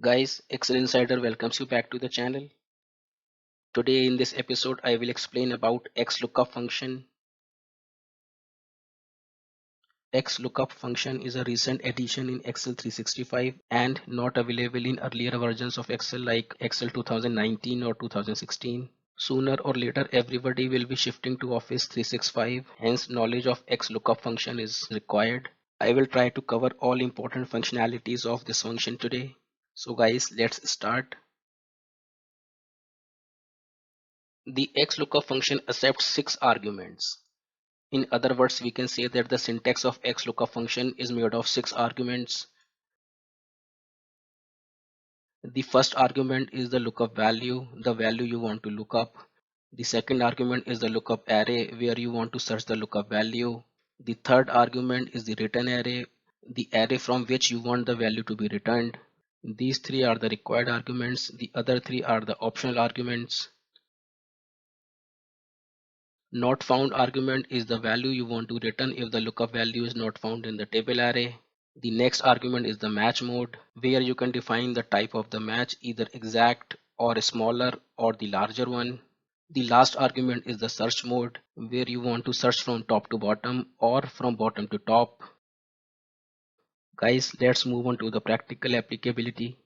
Guys, Excel Insider welcomes you back to the channel. Today in this episode, I will explain about XLOOKUP function. XLOOKUP function is a recent addition in Excel 365 and not available in earlier versions of Excel like Excel 2019 or 2016. Sooner or later, everybody will be shifting to Office 365, hence knowledge of XLOOKUP function is required. I will try to cover all important functionalities of this function today. So guys, let's start. The XLOOKUP function accepts 6 arguments. In other words, we can say that the syntax of XLOOKUP function is made of 6 arguments. The first argument is the lookup value, the value you want to look up. The second argument is the lookup array, where you want to search the lookup value. The third argument is the return array, the array from which you want the value to be returned. These 3 are the required arguments. The other 3 are the optional arguments. Not found argument is the value you want to return if the lookup value is not found in the table array. The next argument is the match mode, where you can define the type of the match, either exact or smaller or the larger one. The last argument is the search mode, where you want to search from top to bottom or from bottom to top. Guys, let's move on to the practical applicability.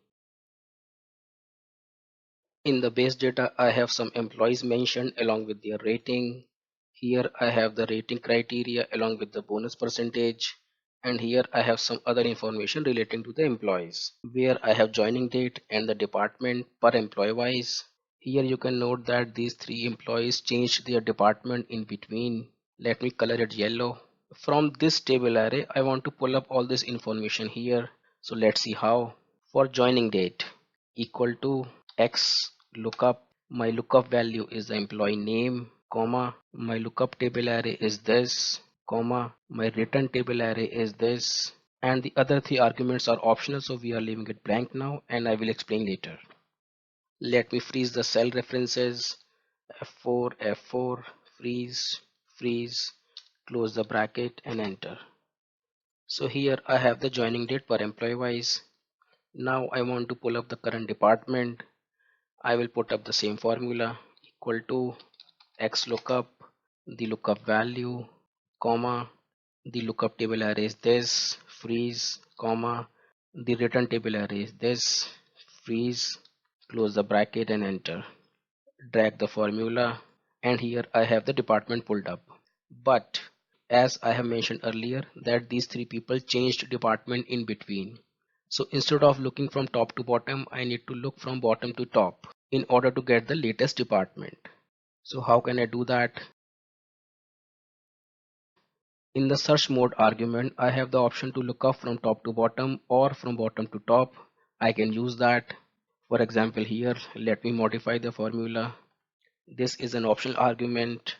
In the base data, I have some employees mentioned along with their rating. Here I have the rating criteria along with the bonus percentage. And here I have some other information relating to the employees, where I have joining date and the department per employee wise. Here you can note that these 3 employees changed their department in between. Let me color it yellow. From this table array, I want to pull up all this information here. So let's see how. For joining date, equal to X lookup. My lookup value is the employee name, comma. My lookup table array is this, comma. My return table array is this. And the other 3 arguments are optional, so we are leaving it blank now, and I will explain later. Let me freeze the cell references. F4, F4, freeze, freeze, close the bracket and enter. So here I have the joining date per employee wise. Now I want to pull up the current department. I will put up the same formula, equal to X lookup, the lookup value, comma, the lookup table array is this, freeze, comma, the return table array is this, freeze, close the bracket and enter. Drag the formula, and here I have the department pulled up. But as I have mentioned earlier, that these 3 people changed department in between. So instead of looking from top to bottom, I need to look from bottom to top in order to get the latest department. So how can I do that? In the search mode argument, I have the option to look up from top to bottom or from bottom to top. I can use that. For example, here, let me modify the formula. This is an optional argument,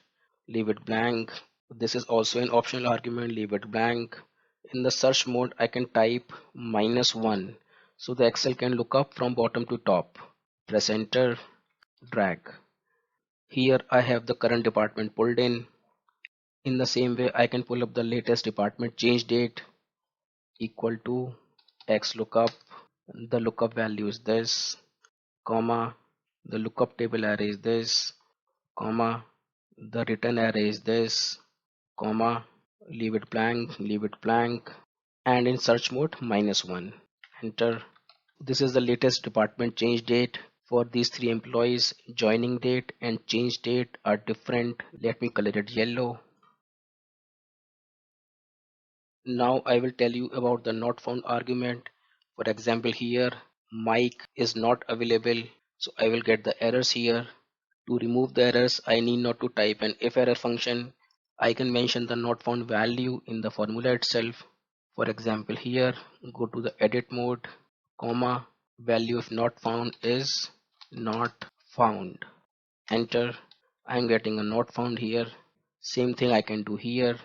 leave it blank. This is also an optional argument, leave it blank. In the search mode, I can type -1. So the Excel can look up from bottom to top. Press enter, drag. Here I have the current department pulled in. In the same way, I can pull up the latest department change date, equal to X lookup. The lookup value is this, comma. The lookup table array is this, comma. The return array is this, comma. Leave it blank, leave it blank. And in search mode, -1. Enter. This is the latest department change date. For these 3 employees, joining date and change date are different. Let me color it yellow. Now I will tell you about the not found argument. For example, here Mike is not available, so I will get the errors here. To remove the errors, I need not to type an if error function. I can mention the not found value in the formula itself. For example, here go to the edit mode, comma, value if not found is not found. Enter. I am getting a not found here. Same thing I can do here.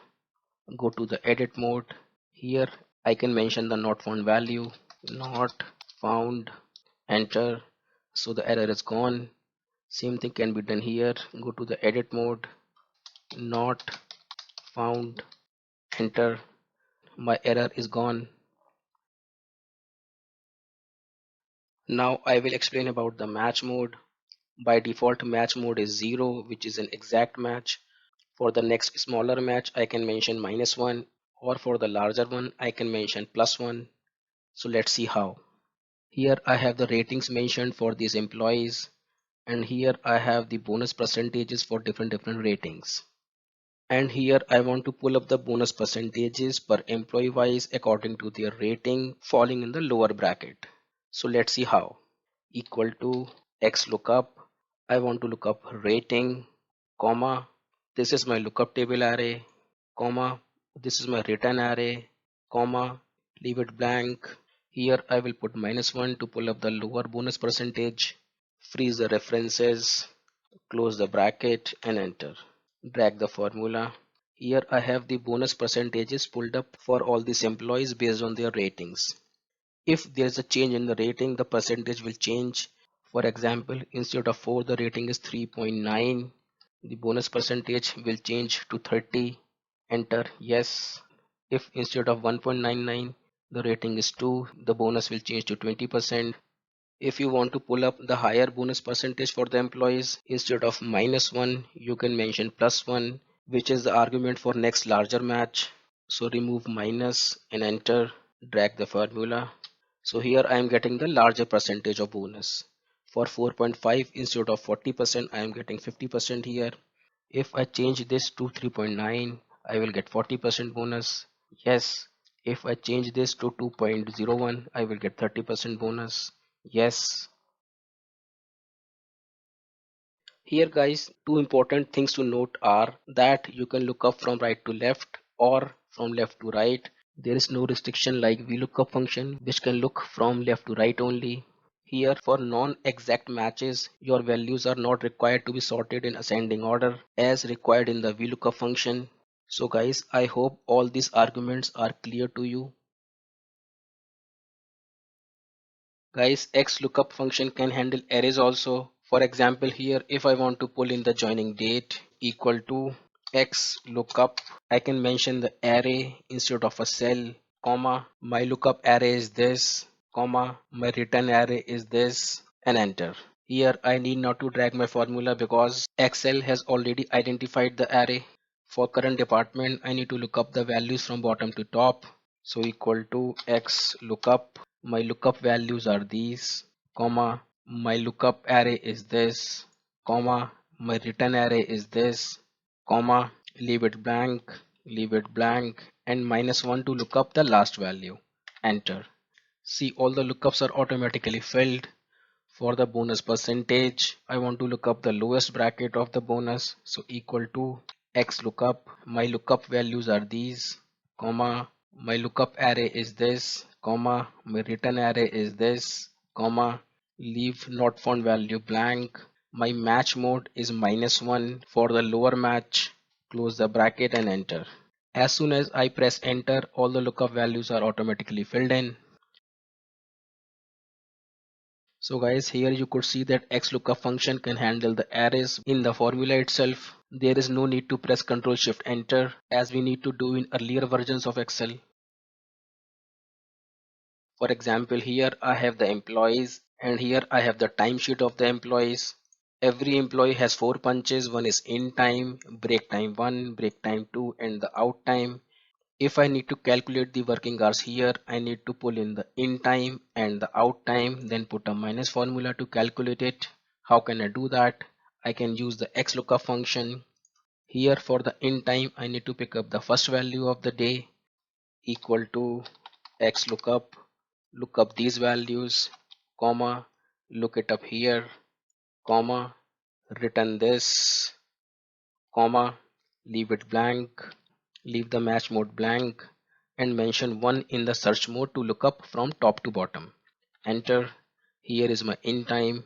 Go to the edit mode. Here I can mention the not found value, not found. Enter. So the error is gone. Same thing can be done here. Go to the edit mode, not found. Enter. My error is gone. Now I will explain about the match mode. By default, match mode is 0, which is an exact match. For the next smaller match, I can mention -1, or for the larger one, I can mention +1. So let's see how. Here I have the ratings mentioned for these employees, and here I have the bonus percentages for different ratings. And here I want to pull up the bonus percentages per employee wise according to their rating falling in the lower bracket. So let's see how. Equal to X lookup. I want to look up rating, comma. This is my lookup table array, comma. This is my return array, comma. Leave it blank. Here I will put -1 to pull up the lower bonus percentage. Freeze the references, close the bracket and enter. Drag the formula. Here I have the bonus percentages pulled up for all these employees based on their ratings. If there is a change in the rating, the percentage will change. For example, instead of 4, the rating is 3.9. The bonus percentage will change to 30. Enter yes. If instead of 1.99, the rating is 2, the bonus will change to 20%. If you want to pull up the higher bonus percentage for the employees, instead of -1, you can mention +1, which is the argument for next larger match. So remove minus and enter, drag the formula. So here I am getting the larger percentage of bonus. For 4.5, instead of 40%, I am getting 50% here. If I change this to 3.9, I will get 40% bonus. Yes. If I change this to 2.01, I will get 30% bonus. Yes. Here guys, two important things to note are that you can look up from right to left or from left to right. There is no restriction like VLOOKUP function which can look from left to right only. Here for non-exact matches, your values are not required to be sorted in ascending order as required in the VLOOKUP function. So guys, I hope all these arguments are clear to you. Guys, XLOOKUP function can handle arrays also. For example, here if I want to pull in the joining date equal to XLOOKUP, I can mention the array instead of a cell, comma, my lookup array is this, comma, my return array is this, and enter. Here I need not to drag my formula because Excel has already identified the array. For current department, I need to look up the values from bottom to top. So equal to X lookup. My lookup values are these, comma, my lookup array is this, comma, my return array is this, comma, leave it blank, and -1 to look up the last value. Enter. See, all the lookups are automatically filled. For the bonus percentage, I want to look up the lowest bracket of the bonus. So equal to X lookup. My lookup values are these, comma, my lookup array is this, comma, my return array is this, comma, leave not found value blank. My match mode is -1 for the lower match. Close the bracket and enter. As soon as I press enter, all the lookup values are automatically filled in. So guys, here you could see that XLOOKUP function can handle the arrays in the formula itself. There is no need to press Ctrl Shift Enter as we need to do in earlier versions of Excel. For example, here I have the employees and here I have the timesheet of the employees. Every employee has 4 punches. One is in time, break time 1, break time 2, and the out time. If I need to calculate the working hours here, I need to pull in the in time and the out time, then put a minus formula to calculate it. How can I do that? I can use the XLOOKUP function. Here for the in time, I need to pick up the first value of the day equal to XLOOKUP. Look up these values, comma, look it up here, comma, return this, comma, leave it blank, leave the match mode blank, and mention 1 in the search mode to look up from top to bottom. Enter. Here is my in time.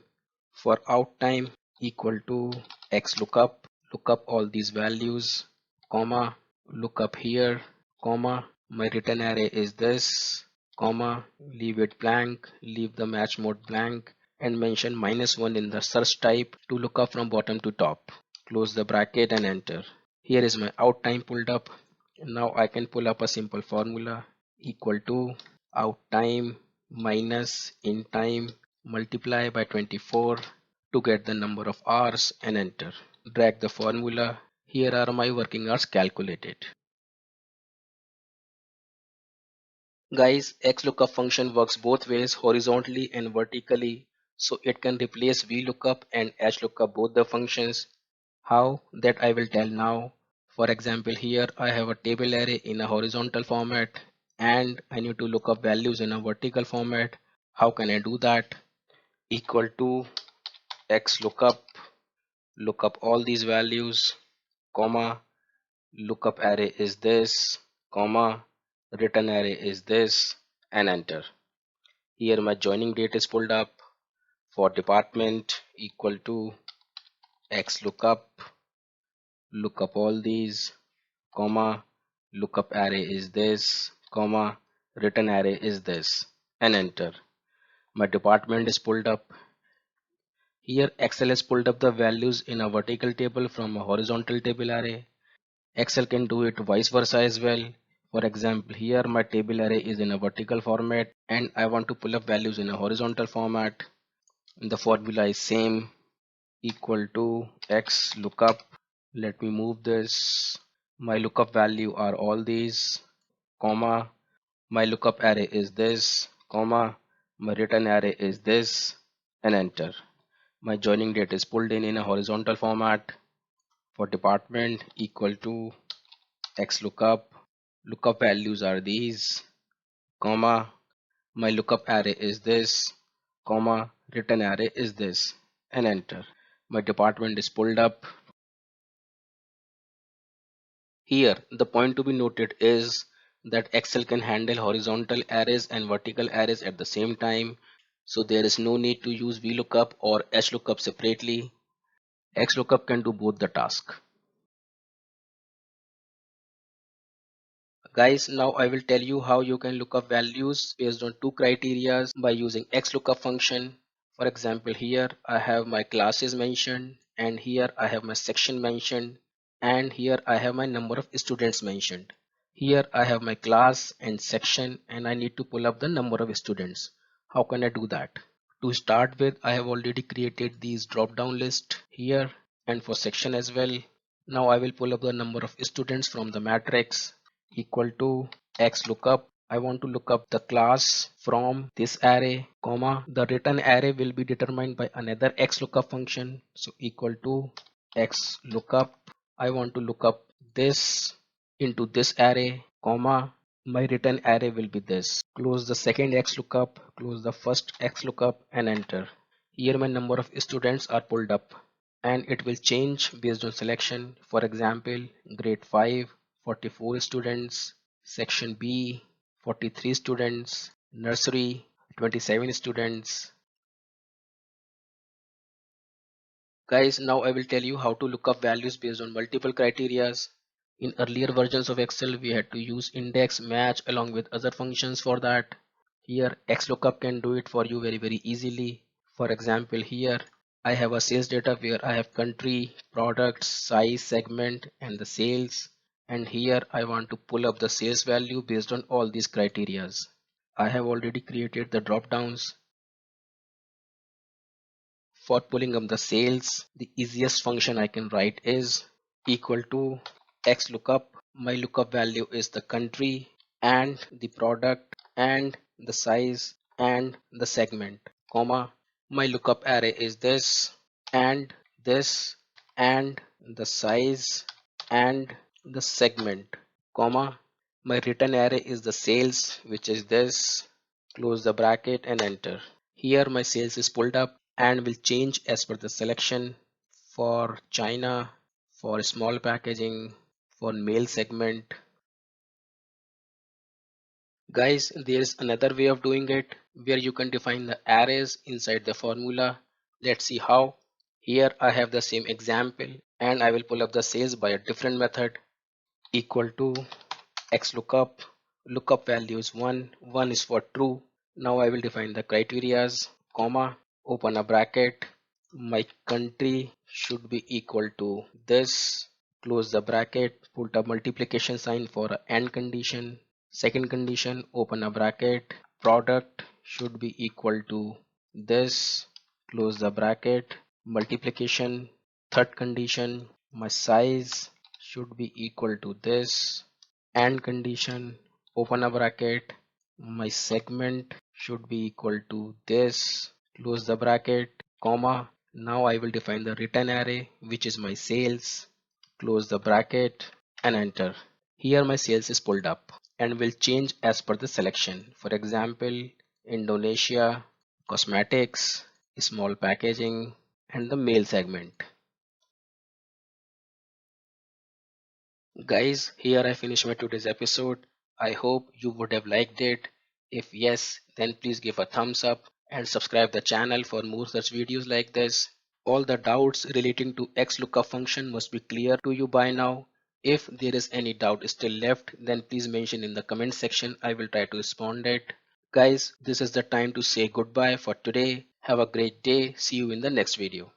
For out time equal to X lookup. Look up all these values, comma, look up here, comma, my return array is this, comma, leave it blank, leave the match mode blank, and mention -1 in the search type to look up from bottom to top. Close the bracket and enter. Here is my out time pulled up. Now I can pull up a simple formula equal to out time minus in time multiply by 24 to get the number of hours and enter. Drag the formula. Here are my working hours calculated. Guys, XLOOKUP function works both ways, horizontally and vertically, so it can replace VLOOKUP and HLOOKUP, both the functions. How? That I will tell now. For example, here I have a table array in a horizontal format and I need to look up values in a vertical format. How can I do that? Equal to XLOOKUP, look up all these values, comma, lookup array is this, comma, return array is this, and enter. Here my joining date is pulled up. For department, equal to XLOOKUP, look up all these, comma, lookup array is this, comma, return array is this, and enter. My department is pulled up. Here Excel has pulled up the values in a vertical table from a horizontal table array. Excel can do it vice versa as well. For example, here my table array is in a vertical format and I want to pull up values in a horizontal format. The formula is same, equal to X lookup. Let me move this. My lookup value are all these, comma, my lookup array is this, comma, my return array is this, and enter. My joining date is pulled in a horizontal format. For department, equal to XLOOKUP, lookup values are these, comma, my lookup array is this, comma, return array is this, and enter. My department is pulled up. Here, the point to be noted is that Excel can handle horizontal arrays and vertical arrays at the same time, so there is no need to use VLOOKUP or HLOOKUP separately. XLOOKUP can do both the task. Guys, now I will tell you how you can look up values based on two criteria by using XLOOKUP function. For example, here I have my classes mentioned and here I have my section mentioned and here I have my number of students mentioned. Here I have my class and section and I need to pull up the number of students. How can I do that? To start with, I have already created these drop down list here and for section as well. Now I will pull up the number of students from the matrix, equal to X lookup. I want to look up the class from this array, comma, the return array will be determined by another X lookup function. So equal to X lookup. I want to look up this into this array, comma, my return array will be this. Close the second X lookup, close the first X lookup and enter. Here my number of students are pulled up and it will change based on selection. For example, grade 5, 44 students, section B, 43 students, nursery, 27 students. Guys, now I will tell you how to look up values based on multiple criterias. In earlier versions of Excel, we had to use index, match along with other functions for that. Here, XLOOKUP can do it for you very easily. For example, here I have a sales data where I have country, product, size, segment, and the sales. And here I want to pull up the sales value based on all these criterias. I have already created the drop downs. For pulling up the sales, the easiest function I can write is equal to X lookup. My lookup value is the country and the product and the size and the segment, comma. My lookup array is this and this and the size and the segment, comma. My return array is the sales, which is this. Close the bracket and enter. Here my sales is pulled up and will change as per the selection. For China, for small packaging, for mail segment. Guys, there is another way of doing it where you can define the arrays inside the formula. Let's see how. Here I have the same example and I will pull up the sales by a different method. Equal to X lookup. Lookup value is 1 is for true. Now I will define the criterias, comma, open a bracket. My country should be equal to this. Close the bracket, put a multiplication sign for a AND condition. Second condition, open a bracket. Product should be equal to this, close the bracket, multiplication, third condition, my size should be equal to this, and condition, open a bracket, my segment should be equal to this, close the bracket, comma. Now I will define the return array, which is my sales, close the bracket and enter. Here my sales is pulled up and will change as per the selection. For example, Indonesia, cosmetics, small packaging, and the mail segment. Guys, here I finish my today's episode. I hope you would have liked it. If yes, then please give a thumbs up and subscribe the channel for more such videos like this. All the doubts relating to XLOOKUP function must be clear to you by now. If there is any doubt still left, then please mention in the comment section. I will try to respond it. Guys, this is the time to say goodbye for today. Have a great day. See you in the next video.